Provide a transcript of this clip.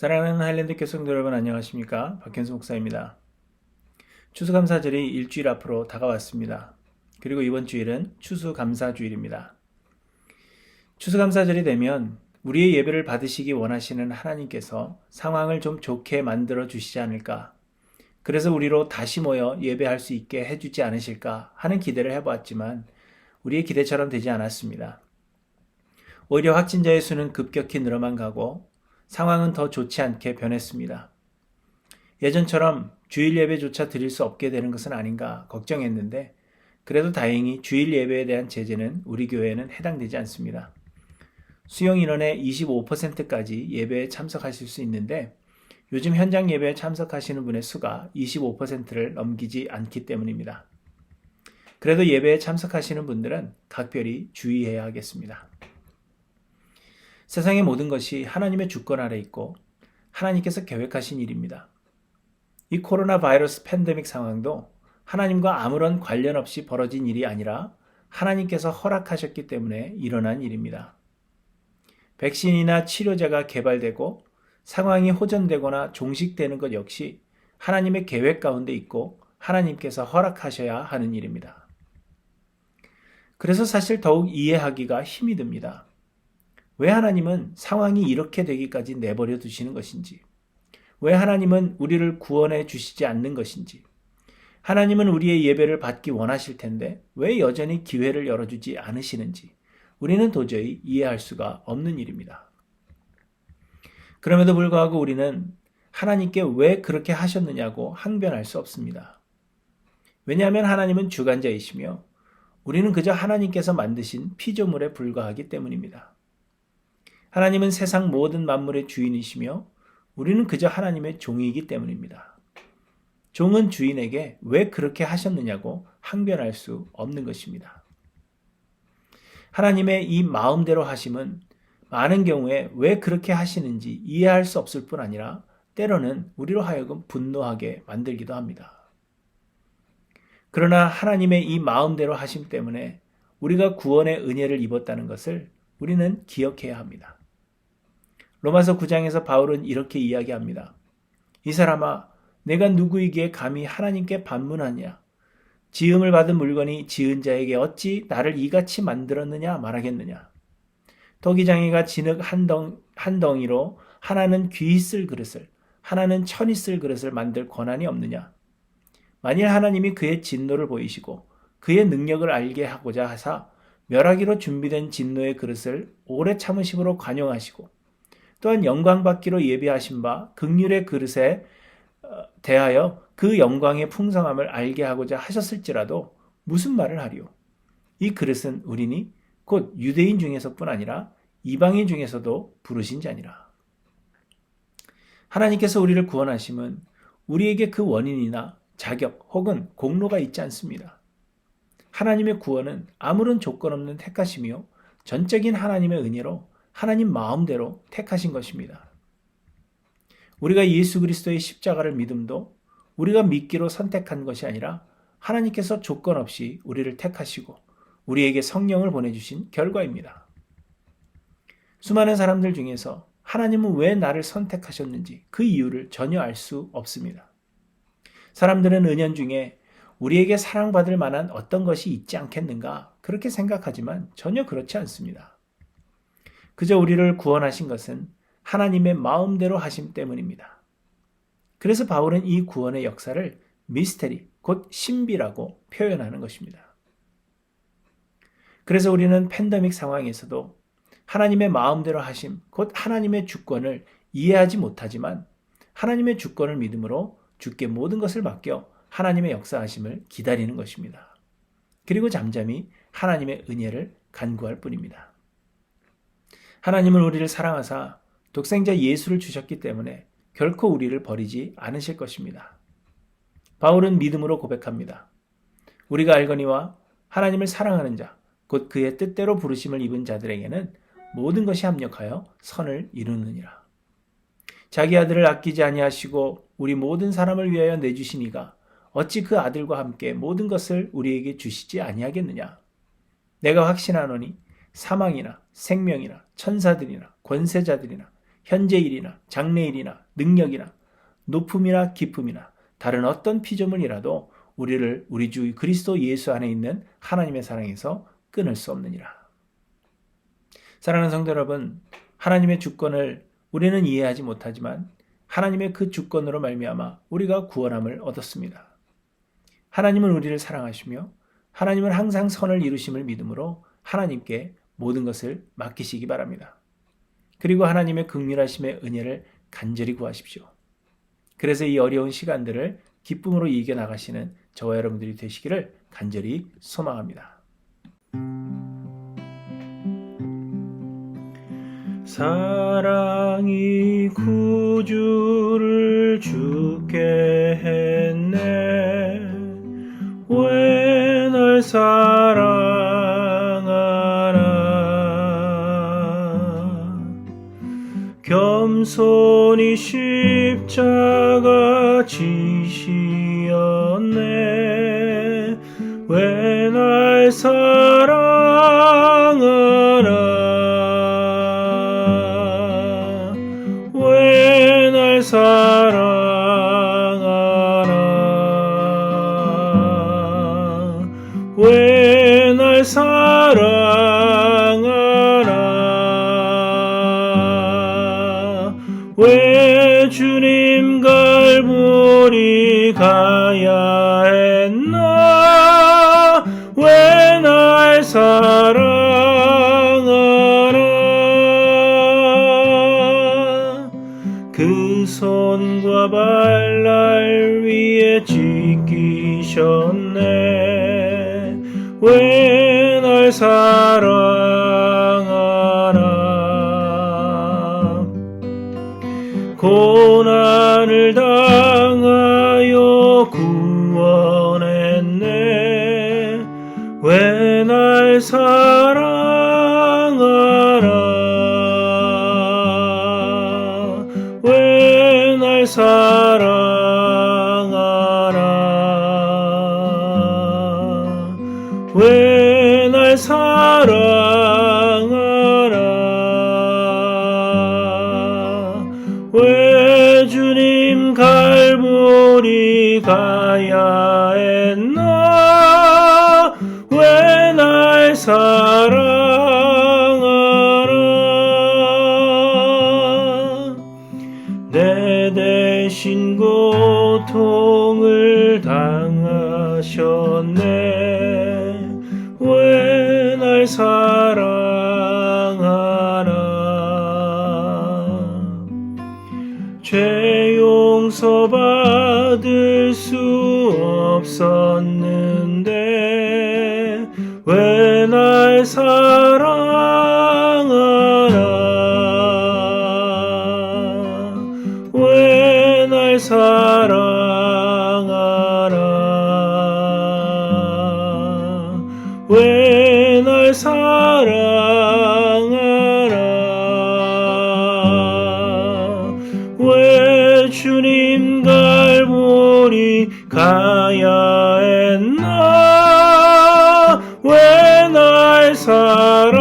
사랑하는 하일랜드 교성들 여러분 안녕하십니까? 박현수 목사입니다. 추수감사절이 일주일 앞으로 다가왔습니다. 그리고 이번 주일은 추수감사주일입니다. 추수감사절이 되면 우리의 예배를 받으시기 원하시는 하나님께서 상황을 좀 좋게 만들어 주시지 않을까, 그래서 우리로 다시 모여 예배할 수 있게 해주지 않으실까 하는 기대를 해보았지만 우리의 기대처럼 되지 않았습니다. 오히려 확진자의 수는 급격히 늘어만 가고 상황은 더 좋지 않게 변했습니다. 예전처럼 주일 예배조차 드릴 수 없게 되는 것은 아닌가 걱정했는데, 그래도 다행히 주일 예배에 대한 제재는 우리 교회에는 해당되지 않습니다. 수용 인원의 25%까지 예배에 참석하실 수 있는데, 요즘 현장 예배에 참석하시는 분의 수가 25%를 넘기지 않기 때문입니다. 그래도 예배에 참석하시는 분들은 각별히 주의해야 하겠습니다. 세상의 모든 것이 하나님의 주권 아래 있고 하나님께서 계획하신 일입니다. 이 코로나 바이러스 팬데믹 상황도 하나님과 아무런 관련 없이 벌어진 일이 아니라 하나님께서 허락하셨기 때문에 일어난 일입니다. 백신이나 치료제가 개발되고 상황이 호전되거나 종식되는 것 역시 하나님의 계획 가운데 있고 하나님께서 허락하셔야 하는 일입니다. 그래서 사실 더욱 이해하기가 힘이 듭니다. 왜 하나님은 상황이 이렇게 되기까지 내버려 두시는 것인지, 왜 하나님은 우리를 구원해 주시지 않는 것인지, 하나님은 우리의 예배를 받기 원하실 텐데 왜 여전히 기회를 열어주지 않으시는지 우리는 도저히 이해할 수가 없는 일입니다. 그럼에도 불구하고 우리는 하나님께 왜 그렇게 하셨느냐고 항변할 수 없습니다. 왜냐하면 하나님은 주관자이시며 우리는 그저 하나님께서 만드신 피조물에 불과하기 때문입니다. 하나님은 세상 모든 만물의 주인이시며 우리는 그저 하나님의 종이기 때문입니다. 종은 주인에게 왜 그렇게 하셨느냐고 항변할 수 없는 것입니다. 하나님의 이 마음대로 하심은 많은 경우에 왜 그렇게 하시는지 이해할 수 없을 뿐 아니라 때로는 우리로 하여금 분노하게 만들기도 합니다. 그러나 하나님의 이 마음대로 하심 때문에 우리가 구원의 은혜를 입었다는 것을 우리는 기억해야 합니다. 로마서 9장에서 바울은 이렇게 이야기합니다. 이 사람아, 내가 누구이기에 감히 하나님께 반문하냐? 지음을 받은 물건이 지은 자에게 어찌 나를 이같이 만들었느냐 말하겠느냐? 토기장이가 진흙 한 덩이로 하나는 귀 있을 그릇을, 하나는 천 있을 그릇을 만들 권한이 없느냐? 만일 하나님이 그의 진노를 보이시고 그의 능력을 알게 하고자 하사 멸하기로 준비된 진노의 그릇을 오래 참으심으로 관용하시고 또한 영광받기로 예비하신 바 긍휼의 그릇에 대하여 그 영광의 풍성함을 알게 하고자 하셨을지라도 무슨 말을 하리요? 이 그릇은 우리니 곧 유대인 중에서뿐 아니라 이방인 중에서도 부르신 자니라. 하나님께서 우리를 구원하심은 우리에게 그 원인이나 자격 혹은 공로가 있지 않습니다. 하나님의 구원은 아무런 조건 없는 택하심이요 전적인 하나님의 은혜로 하나님 마음대로 택하신 것입니다. 우리가 예수 그리스도의 십자가를 믿음도 우리가 믿기로 선택한 것이 아니라 하나님께서 조건 없이 우리를 택하시고 우리에게 성령을 보내주신 결과입니다. 수많은 사람들 중에서 하나님은 왜 나를 선택하셨는지 그 이유를 전혀 알 수 없습니다. 사람들은 은연중에 우리에게 사랑받을 만한 어떤 것이 있지 않겠는가 그렇게 생각하지만 전혀 그렇지 않습니다. 그저 우리를 구원하신 것은 하나님의 마음대로 하심 때문입니다. 그래서 바울은 이 구원의 역사를 미스테리, 곧 신비라고 표현하는 것입니다. 그래서 우리는 팬데믹 상황에서도 하나님의 마음대로 하심, 곧 하나님의 주권을 이해하지 못하지만 하나님의 주권을 믿음으로 주께 모든 것을 맡겨 하나님의 역사하심을 기다리는 것입니다. 그리고 잠잠히 하나님의 은혜를 간구할 뿐입니다. 하나님은 우리를 사랑하사 독생자 예수를 주셨기 때문에 결코 우리를 버리지 않으실 것입니다. 바울은 믿음으로 고백합니다. 우리가 알거니와 하나님을 사랑하는 자, 곧 그의 뜻대로 부르심을 입은 자들에게는 모든 것이 합력하여 선을 이루느니라. 자기 아들을 아끼지 아니하시고 우리 모든 사람을 위하여 내주신 이가 어찌 그 아들과 함께 모든 것을 우리에게 주시지 아니하겠느냐? 내가 확신하노니 사망이나 생명이나 천사들이나 권세자들이나 현재 일이나 장래일이나 능력이나 높음이나 깊음이나 다른 어떤 피조물이라도 우리를 우리 주 그리스도 예수 안에 있는 하나님의 사랑에서 끊을 수 없느니라. 사랑하는 성도 여러분, 하나님의 주권을 우리는 이해하지 못하지만 하나님의 그 주권으로 말미암아 우리가 구원함을 얻었습니다. 하나님은 우리를 사랑하시며 하나님은 항상 선을 이루심을 믿음으로 하나님께 모든 것을 맡기시기 바랍니다. 그리고 하나님의 긍휼하심의 은혜를 간절히 구하십시오. 그래서 이 어려운 시간들을 기쁨으로 이겨나가시는 저와 여러분들이 되시기를 간절히 소망합니다. 사랑이 구주를 주게 했네. 왜 날 사랑하나. 겸손히 십자가 지시었네. 왜 날 사랑하나. 사랑하나. 왜 날 사랑하나. 왜 주님 갈보리 가야 했나. 왜 날 사랑하나. 그 손과 발 날 위에 지키셨네. 왜 날 사랑하나. 고난을 당하여 구원했네. 왜 날 사랑하나. 왜 날 사랑하나. 왜 날 사랑하나. 왜 주님 갈보리 가야 했나. 왜 날 사랑하나. 내 대신 고통을 당하셨네. 왜 날 사랑하나. 죄 용서 받을 수 없었는데 왜 날 사랑하나. 왜 날 사랑하나. 왜 날 사랑하나. 왜 주님 갈보리 가야 했나. 왜 날 사랑하나.